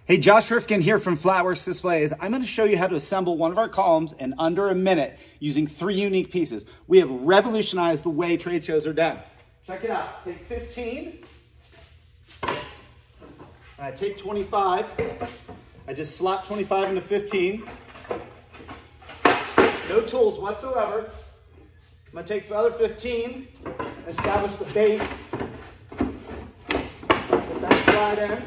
Hey, Josh Rifkin here from Flatworks Displays. I'm going to show you how to assemble one of our columns in under a minute using 3 unique pieces. We have revolutionized the way trade shows are done. Check it out. Take 15, and I take 25. I just slot 25 into 15. No tools whatsoever. I'm going to take the other 15, establish the base, put that slide in.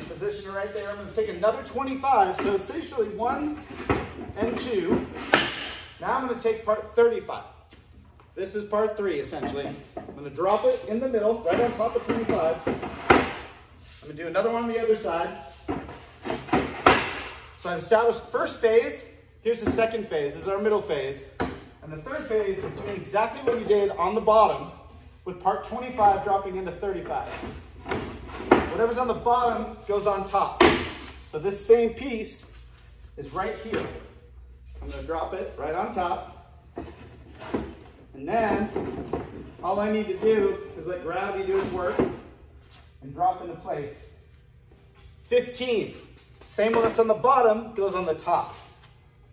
Position it right there. I'm going to take another 25, so it's usually 1 and 2. Now I'm going to take part 35. This is part 3, essentially. I'm going to drop it in the middle, right on top of 25. I'm going to do another one on the other side. So I've established the first phase. Here's the second phase. This is our middle phase. And the third phase is doing exactly what you did on the bottom with part 25 dropping into 35. Whatever's on the bottom goes on top. So this same piece is right here. I'm going to drop it right on top. And then all I need to do is let gravity do its work and drop into place. 15. Same one that's on the bottom goes on the top.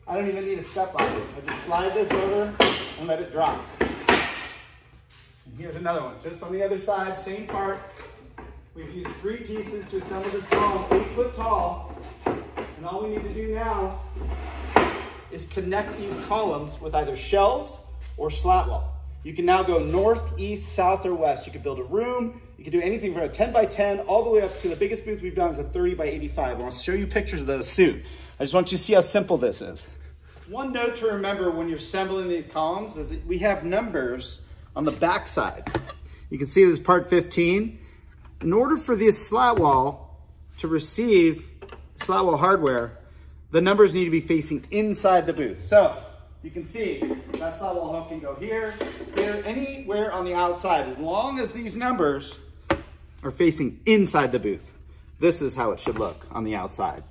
I don't even need to step on it. I just slide this over and let it drop. And here's another one, just on the other side, same part. We've used 3 pieces to assemble this column, 8 foot tall. And all we need to do now is connect these columns with either shelves or slat wall. You can now go north, east, south, or west. You can build a room. You can do anything from a 10 by 10 all the way up to the biggest booth we've done is a 30 by 85. I'll show you pictures of those soon. I just want you to see how simple this is. One note to remember when you're assembling these columns is that we have numbers on the back side. You can see this is part 15. In order for this slat wall to receive slat wall hardware, the numbers need to be facing inside the booth. So you can see that slat wall hook can go here, here, anywhere on the outside, as long as these numbers are facing inside the booth. This is how it should look on the outside.